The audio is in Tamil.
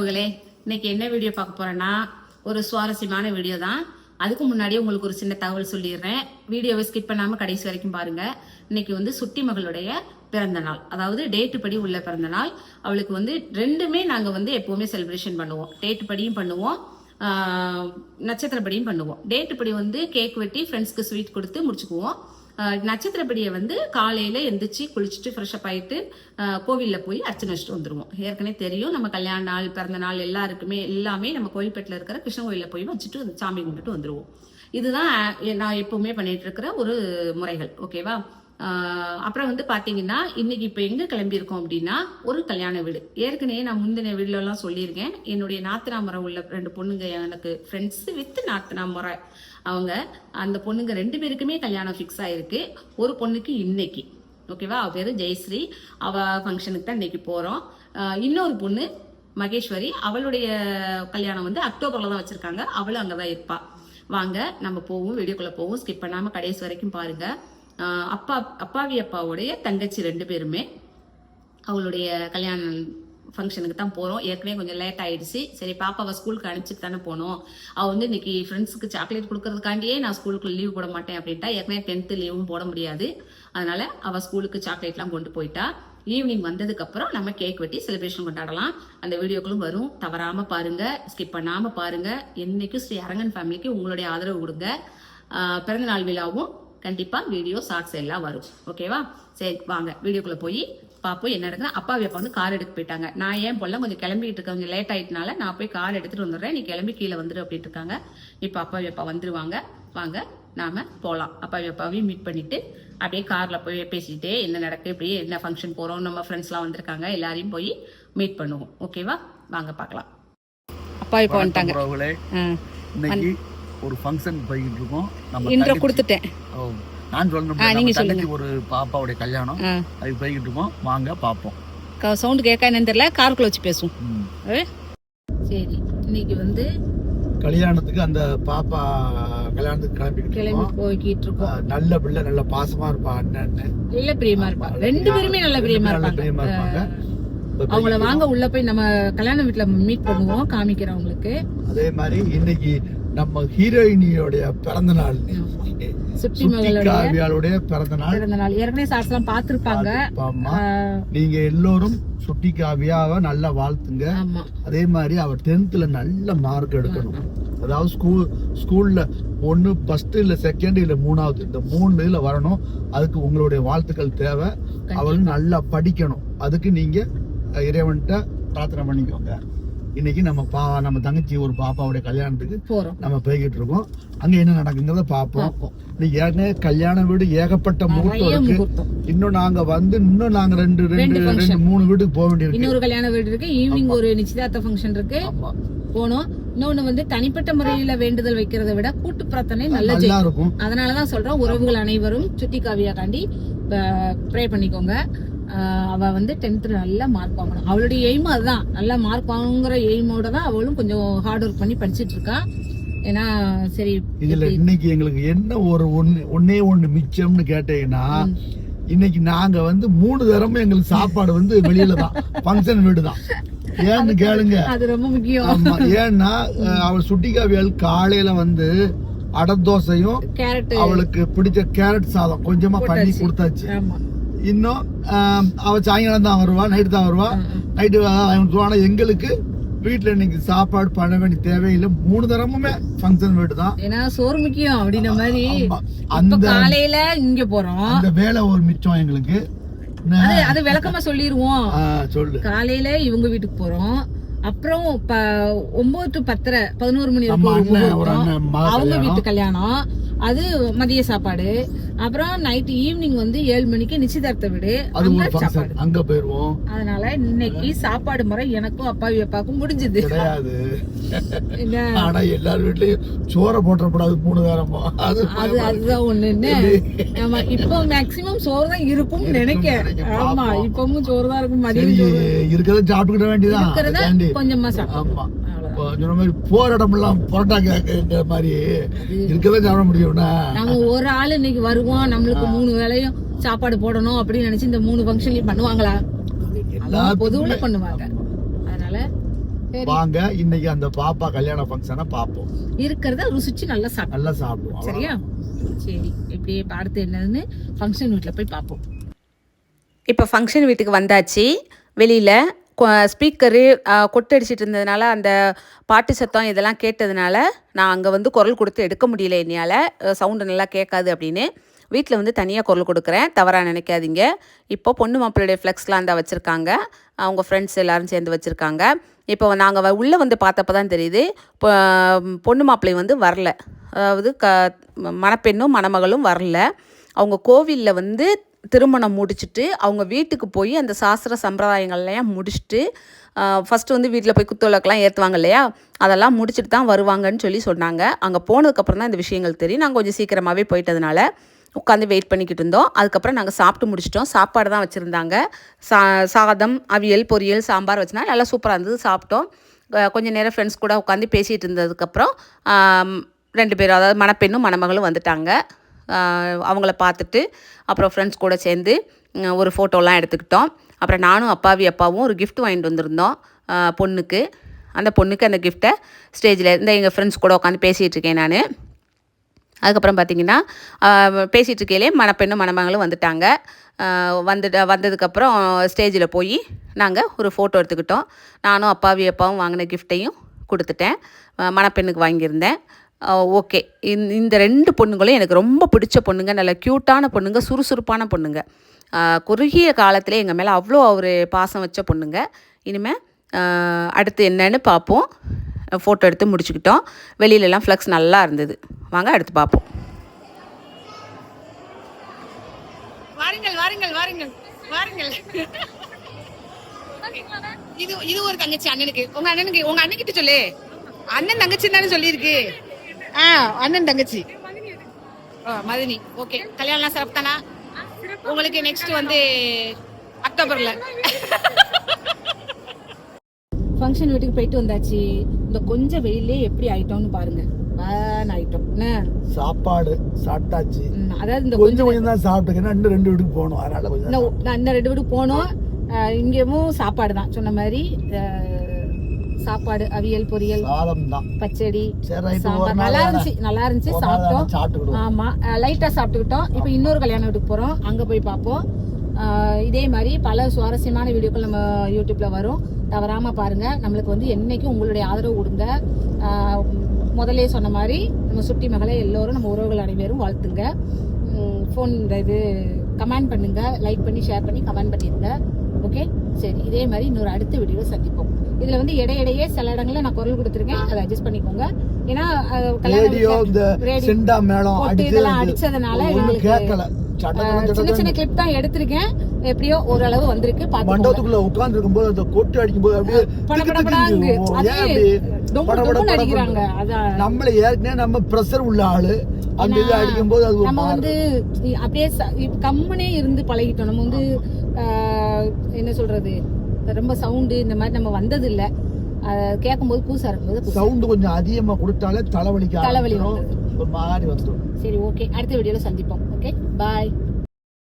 உறவுகளே, இன்னைக்கு என்ன வீடியோ பார்க்க போறேன்னா ஒரு சுவாரஸ்யமான வீடியோ தான். அதுக்கு முன்னாடியே உங்களுக்கு ஒரு சின்ன தகவல் சொல்லிடுறேன். வீடியோவை ஸ்கிப் பண்ணாம கடைசி வரைக்கும் பாருங்க. இன்னைக்கு வந்து சுட்டி மகளுடைய பிறந்த நாள், அதாவது டேட்டு படி உள்ள பிறந்த நாள். அவளுக்கு வந்து ரெண்டுமே நாங்க வந்து எப்பவுமே செலிப்ரேஷன் பண்ணுவோம். டேட்டு படியும் பண்ணுவோம், நட்சத்திரப்படியும் பண்ணுவோம். டேட்டு படி வந்து கேக் வெட்டி ஃப்ரெண்ட்ஸ்க்கு ஸ்வீட் கொடுத்து முடிச்சுக்குவோம். நட்சத்திரப்படியை வந்து காலையில எந்திரிச்சு குளிச்சுட்டு ஃப்ரெஷ்அப் ஆயிட்டு கோவில்ல போய் அர்ச்சனை வச்சுட்டு வந்துருவோம். ஏற்கனவே தெரியும், நம்ம கல்யாண நாள் பிறந்த நாள் எல்லாமே நம்ம கோயில்பேட்டில் இருக்கிற கிருஷ்ண கோயில போய் வச்சுட்டு சாமி கும்பிட்டு வந்துருவோம். இதுதான் நான் எப்பவுமே பண்ணிட்டு இருக்கிற ஒரு முறைகள். ஓகேவா? அப்புறம் வந்து பாத்தீங்கன்னா இன்னைக்கு இப்ப எங்க கிளம்பியிருக்கோம் அப்படின்னா ஒரு கல்யாண வீடு. ஏற்கனவே நான் முந்தின வீடுல எல்லாம் சொல்லியிருக்கேன். என்னுடைய நாத்தனா முறை உள்ள 2 பொண்ணுங்க எனக்கு ஃப்ரெண்ட்ஸ் வித் நாத்தனா முறை. அவங்க அந்த பொண்ணுங்க 2 பேருக்குமே கல்யாணம் ஃபிக்ஸ் ஆயிருக்கு. ஒரு பொண்ணுக்கு இன்னைக்கு, ஓகேவா, அவ பேரு ஜெயஸ்ரீ. அவ ஃபங்க்ஷனுக்கு தான் இன்னைக்கு போறோம். இன்னொரு பொண்ணு மகேஸ்வரி, அவளுடைய கல்யாணம் வந்து அக்டோபர்ல தான் வச்சிருக்காங்க. அவளும் அங்கதான் இருப்பா. வாங்க நம்ம போவோம், வீடியோக்குள்ள போவோம். ஸ்கிப் பண்ணாம கடைசி வரைக்கும் பாருங்க. அப்பாவி அப்பாவுடைய தங்கச்சி 2 பேருமே அவளுடைய கல்யாண ஃபங்க்ஷனுக்கு தான் போகிறோம். ஏற்கனவே கொஞ்சம் லேட் ஆயிடுச்சு. சரி, பாப்பாவை ஸ்கூலுக்கு அனுப்பிச்சிட்டு தானே போனோம். அவள் வந்து இன்னைக்கு ஃப்ரெண்ட்ஸுக்கு சாக்லேட் கொடுக்கறதுக்காண்டியே நான் ஸ்கூலுக்கு லீவ் போட மாட்டேன் அப்படின்ட்டா. ஏற்கனவே 10th லீவும் போட முடியாது. அதனால அவள் ஸ்கூலுக்கு சாக்லேட்லாம் கொண்டு போயிட்டா. ஈவினிங் வந்ததுக்கு அப்புறம் நம்ம கேக் வெட்டி செலிப்ரேஷன் கொண்டாடலாம். அந்த வீடியோக்களும் வரும், தவறாம பாருங்க, ஸ்கிப் பண்ணாம பாருங்க. என்னைக்கும் ஸ்ரீ அரங்கன் ஃபேமிலிக்கு உங்களுடைய ஆதரவு கொடுங்க. பிறந்தநாள் விழாவும் கண்டிப்பா வீடியோ ஷார்ட்ஸ் எல்லாம் வரும். ஓகேவா? சரி, வாங்க வீடியோக்குள்ள போய் பாப்போம் என்ன நடக்குது. அப்பாவி அப்பா வந்து கார் எடுத்து போயிட்டாங்க. நான் ஏன் போல கொஞ்சம் கிளம்பிட்டு இருக்கேன், கொஞ்சம் லேட் ஆயிட்டனால நான் போய் கார் எடுத்துட்டு வந்துடுறேன், நீ கிளம்பி கீழே வந்துரு அப்படின்ட்டு இருக்காங்க. இப்ப அப்பாவி அப்பா வந்துருவாங்க. வாங்க நாம போலாம். அப்பாவி அப்பாவையும் மீட் பண்ணிட்டு அப்படியே கார்ல போய் பேசிட்டே என்ன நடக்கு, இப்படியே என்ன ஃபங்க்ஷன் போறோம், நம்ம ஃப்ரெண்ட்ஸ் எல்லாம் வந்திருக்காங்க, எல்லாரையும் போய் மீட் பண்ணுவோம். ஓகேவா? வாங்க பாக்கலாம். அப்பாவி அப்பா வந்துட்டாங்க. ஒரு ஃபங்க்ஷன் போயிட்டு இருக்கோம். நம்ம இன்ட்ரோ கொடுத்துட்டேன். நான் சொல்றேன், ஒரு பாப்பாவுடைய கல்யாணம், அது போயிட்டு இருக்கோம். வாங்க பாப்போம். சவுண்ட் கேட்க என்னன்னு தெரியல, காருக்குள்ள வச்சு பேசுவோம். சரி, இன்னைக்கு வந்து கல்யாணத்துக்கு அந்த பாப்பா கல்யாணத்துக்கு கிளம்பி போய்கிட்டு இருக்கோம். நல்ல பிள்ளை, நல்ல பாசமா இருப்பா, அண்ணன் நல்ல பிரியமா இருப்பா. 2 பேருமே நல்ல பிரியமா இருப்பாங்க. அவங்கள வாங்க உள்ள போய் நம்ம கல்யாண வீட்டுல மீட் பண்ணுவோம், காமிக்கிறோம் உங்களுக்கு. அதே மாதிரி இன்னைக்கு நம்ம ஹீரோயினியோட பிறந்த நாள், சுட்டி மகளுடைய பிறந்த நாள். ஏற்கனவே சார்ஸ் எல்லாம் பாத்துருப்பாங்க. நீங்க எல்லோரும் சுட்டி காவியாவை நல்லா வாழ்த்துங்க. அதே மாதிரி அவர் 10th நல்ல மார்க் எடுக்கணும். அதாவது ஸ்கூல்ல 1 ஃபர்ஸ்ட் இல்ல செகண்ட் இல்ல 3வது, இந்த 3 இதுல வரணும். அதுக்கு உங்களுடைய வாழ்த்துக்கள் தேவை. அவள் நல்லா படிக்கணும். அதுக்கு நீங்க இறைவன்கிட்ட பிரார்த்தனை பண்ணிக்கோங்க. இன்னைக்கு நம்ம தங்கச்சி ஒரு பாப்பாவுடைய கல்யாணத்துக்கு நம்ம போய்கிட்டு இருக்கோம். அங்க என்ன நடக்குங்கிறத பாப்போம். இன்னைக்கு ஏற்கனவே கல்யாண வீடு ஏகப்பட்ட முகூர்த்தம் இருக்கு. இன்னும் நாங்க 2-3 வீட்டுக்கு போக வேண்டியிருக்கு. இன்னொரு கல்யாண வீடு இருக்கு. ஈவினிங் ஒரு நிச்சயதார்த்த ஃபங்க்ஷன் இருக்கு, போனோம். இன்னொன்னு வந்து தனிப்பட்ட முறையில வேண்டுதல் வைக்கிறத விட கூட்டு பிரார்த்தனை நல்லா இருக்கும். அதனாலதான் சொல்றோம், உறவுகள் அனைவரும் சுட்டி காவியா காண்டி ப்ரே பண்ணிக்கோங்க. அவ வந்து 10th நல்ல மார்க் வாங்கணும். அவளுடைய எய்ம் அதுதான், நல்ல மார்க் வாங்குற எய்மோட தான் அவளும் கொஞ்சம் ஹார்ட் ஒர்க் பண்ணி படிச்சிட்டு இருக்கா. ஏன்னா சரி, இதுல இன்னைக்கு எங்களுக்கு என்ன ஒன்னே ஒண்ணு மிச்சம்னு கேட்டீங்கன்னா, இன்னைக்கு நாங்க வந்து 3 தரமும் எங்களுக்கு சாப்பாடு வந்து வெளியில தான், ஃபங்க்ஷன் வீடு தான். ஏன்னு கேளுங்க, அது ரொம்ப முக்கியம். ஆமா, ஏன்னா அவள் சுட்டிக்காவியால் காலையில வந்து அடதோசையும் அவளுக்கு பிடிச்ச கேரட் சாதம் கொஞ்சமா பண்ணி கொடுத்தாச்சு. இன்னும் அவ சாயங்காலம் தான் வருவா, நைட்டு தான் வருவா. நைட்டு ஆனா எங்களுக்கு வீட்டுல இன்னைக்கு சாப்பாடு பண்ண வேண்டிய தேவையில்லை. 3 தரமுமே ஃபங்க்ஷன் வீடு தான். ஏன்னா சோறு முக்கியம் அப்படின்ற மாதிரி அந்த காலையில இங்க போறோம். அந்த வேலை ஒரு மிச்சம் எங்களுக்கு. அது விளக்கமா சொல்லிருவோம். சொல்லு. காலையில இவங்க வீட்டுக்கு போறோம். அப்புறம் 9 to 10:30 11 மணி வரைக்கும் அவங்க வீட்டு கல்யாணம், அது மதிய சாப்பாடு. அப்புறம் நைட் ஈவினிங் வந்து 7 மணிக்கு நிச்சயதார்த்த வீடு, அங்க போயிருவோம். அதனால இன்னைக்கு சாப்பாடு முறை எனக்கும் அப்பாவி அப்பாவுக்கும் முடிஞ்சது. ஆனா எல்லார் வீட்லயும் சோற போட்டக்கூடாது 3 நேரமா, அதுதான் ஒண்ணுன்னு. ஆமா, இப்போ மேக்சிமம் சோறு தான் இருக்கும் நினைக்கிறேன். ஆமா, இப்பவும் சோறு தான் இருக்கும். மதியம் இருக்கிறத சாப்பிட்டுக்கிட வேண்டியதான், கொஞ்சமா சாப்பிடுவோம். போராட்டம் எல்லாம் புரோட்டா கேக்குற மாதிரி இருக்கதான் சாப்பிட முடியும்னா, நம்ம ஒரு ஆள் இன்னைக்கு வருவோம், நம்மளுக்கு 3 வேளையும் சாப்பாடு போடணும் அப்படின்னு நினைச்சு இந்த 3 ஃபங்க்ஷன்லயும் பண்ணுவாங்களா? பொதுவுல பண்ணுவாங்க. அதனால வாங்க இன்னைக்கு அந்த பாப்பா கல்யாண ஃபங்க்ஷனை பாப்போம். இருக்கிறத ருசிச்சு நல்லா சாப்பிடுவோம். சரியா? சரி, இப்படியே அடுத்து என்னன்னு ஃபங்க்ஷன் வீட்டில் போய் பார்ப்போம். இப்போ ஃபங்க்ஷன் வீட்டுக்கு வந்தாச்சு. வெளியில் ஸ்பீக்கரு கொட்டடிச்சிட்டு இருந்ததுனால அந்த பாட்டு சத்தம் இதெல்லாம் கேட்டதுனால நான் அங்கே வந்து குரல் கொடுத்து எடுக்க முடியல. என்னால் சவுண்டு நல்லா கேட்காது அப்படின்னு வீட்டில் வந்து தனியாக குரல் கொடுக்குறேன், தவறாக நினைக்காதீங்க. இப்போ பொண்ணு மாப்பிள்ளையுடைய ஃப்ளெக்ஸ்லாம் தான் வச்சுருக்காங்க, அவங்க ஃப்ரெண்ட்ஸ் எல்லோரும் சேர்ந்து வச்சுருக்காங்க. இப்போ நாங்கள் உள்ளே வந்து பார்த்தப்ப தான் தெரியுது பொண்ணு மாப்பிள்ளை வந்து வரல, அதாவது மணப்பெண்ணும் மணமகளும் வரல. அவங்க கோவிலில் வந்து திருமணம் முடிச்சுட்டு அவங்க வீட்டுக்கு போய் அந்த சாஸ்திர சம்பிரதாயங்கள்லாம் முடிச்சுட்டு ஃபஸ்ட்டு வந்து வீட்டில் போய் குத்துவிளக்கெலாம் ஏற்றுவாங்க இல்லையா, அதெல்லாம் முடிச்சுட்டு தான் வருவாங்கன்னு சொல்லி சொன்னாங்க. அங்கே போனதுக்கப்புறம் தான் இந்த விஷயங்கள் தெரியும். நாங்கள் கொஞ்சம் சீக்கிரமாகவே போயிட்டதுனால உட்காந்து வெயிட் பண்ணிக்கிட்டு இருந்தோம். அதுக்கப்புறம் நாங்கள் சாப்பிட்டு முடிச்சிட்டோம். சாப்பாடு தான் வச்சுருந்தாங்க, சாதம், அவியல், பொரியல், சாம்பார் வச்சுனா நல்லா சூப்பராக இருந்தது. சாப்பிட்டோம். கொஞ்சம் நேரம் ஃப்ரெண்ட்ஸ் கூட உட்காந்து பேசிகிட்டு இருந்ததுக்கப்புறம் 2 பேரும், அதாவது மணப்பெண்ணும் மணமகளும் வந்துட்டாங்க. அவங்கள பார்த்துட்டு அப்புறம் ஃப்ரெண்ட்ஸ் கூட சேர்ந்து ஒரு ஃபோட்டோலாம் எடுத்துக்கிட்டோம். அப்புறம் நானும் அப்பாவும் ஒரு கிஃப்ட் வாங்கிட்டு வந்திருந்தோம் பொண்ணுக்கு. அந்த பொண்ணுக்கு அந்த கிஃப்ட்டை ஸ்டேஜில் இருந்த எங்கள் ஃப்ரெண்ட்ஸ் கூட உட்காந்து பேசிகிட்டு இருக்கேன் நான். அதுக்கப்புறம் பார்த்திங்கன்னா பேசிகிட்டு இருக்கையிலே மணப்பெண்ணும் மணமகளும் வந்துட்டாங்க. வந்ததுக்கப்புறம் ஸ்டேஜில் போய் நாங்கள் ஒரு ஃபோட்டோ எடுத்துக்கிட்டோம். நானும் அப்பாவும் வாங்கின கிஃப்ட்டையும் கொடுத்துட்டேன். மணப்பெண்ணுக்கு வாங்கியிருந்தேன். ஓகே, இந்த 2 பொண்ணுங்களும் எனக்கு ரொம்ப பிடிச்ச பொண்ணுங்க, நல்ல க்யூட்டான பொண்ணுங்க, சுறுசுறுப்பான பொண்ணுங்க. குறுகிய காலத்திலே எங்கள் மேலே அவ்வளோ ஒரு பாசம் வச்ச பொண்ணுங்க. இனிமேல் அடுத்து என்னன்னு பார்ப்போம். ஃபோட்டோ எடுத்து முடிச்சுக்கிட்டோம். வெளியிலலாம் ஃப்ளக்ஸ் நல்லா இருந்தது. வாங்க அடுத்து பார்ப்போம். வாருங்கள் வாருங்கள் வாருங்கள் வாருங்கள். இது ஒரு தங்கச்சி அண்ணனுக்கு. உங்க அண்ணன்கிட்ட சொல்லு, அண்ணன் தங்கச்சி தானே சொல்லியிருக்கு. அண்ணன் தங்கச்சி மதினி. ஓகே, கல்யாணம் சிறப்புதானா உங்களுக்கு? நெக்ஸ்ட் வந்து அக்டோபர்ல ஃபங்க்ஷன் வீட்டுக்கு போயிட்டு வந்தாச்சு. இந்த கொஞ்சம் வெயிலே எப்படி ஆயிட்டோம்னு பாருங்க. ஆயிட்டோம். சாப்பாடு சாப்பிட்டாச்சு. அதாவது இந்த கொஞ்சம் தான் சாப்பிட்டுக்கேன். இன்னும் 2 வீட்டுக்கு போகணும், அதனால இன்னும் 2 வீட்டுக்கு போனோம். இங்கேயும் சாப்பாடு தான் சொன்ன மாதிரி. சாப்பாடு, அவியல், பொரியல், பச்சடி, சாம்பார் நல்லா இருந்துச்சு. சாப்பிட்டோம். ஆமா, லைட்டா சாப்பிட்டுக்கிட்டோம். இப்போ இன்னொரு கல்யாண வீட்டுக்கு போறோம், அங்க போய் பார்ப்போம். இதே மாதிரி பல சுவாரஸ்யமான வீடியோக்கள் நம்ம யூடியூப்ல வரும், தவறாம பாருங்க. நம்மளுக்கு வந்து என்னைக்கும் உங்களுடைய ஆதரவு கொடுங்க. முதலே சொன்ன மாதிரி நம்ம சுட்டி மகளை எல்லோரும் நம்ம உறவுகள் அனைவரும் வாழ்த்துங்க. ஃபோன் இது கமெண்ட் பண்ணுங்க, லைக் பண்ணி ஷேர் பண்ணி கமெண்ட் பண்ணிடுங்க. ஓகே, சரி, இதே மாதிரி இன்னொரு அடுத்த வீடியோவில் சந்திப்போம். இதுல வந்து இடையிடையே சில இடங்கள்ல நான் குரல் கொடுத்துருக்கேன், அதை அட்ஜஸ்ட் பண்ணிக்கோங்க. ஏன்னா இதெல்லாம் அடிச்சதுனால சின்ன சின்ன கிளிப் தான் எடுத்திருக்கேன். எப்படியோ ஓரளவு வந்திருக்கு. மண்டபத்துக்குள்ள உட்கார்ந்து இருக்கும்போது அந்த கொட்டு அடிக்கும்போது அப்படியே அடிக்கிறாங்க. அதான் நம்மள ஏற்கனவே நம்ம பிரஷர் உள்ள ஆளு, அந்த இது அடிக்கும்போது அது நம்ம வந்து அப்படியே கம்மனே இருந்து பழகிட்டோம். நம்ம வந்து என்ன சொல்றது, ரொம்ப சவுண்டு இந்த மாதிரி நம்ம வந்தது இல்ல. கேட்கும்போது பூசா இருக்கும்போது சவுண்டு கொஞ்சம் அதிகமா கொடுத்தாலே தலைவலி வந்துடும். சரி, ஓகே, அடுத்த வீடியோல சந்திப்போம். ஓகே, பாய்.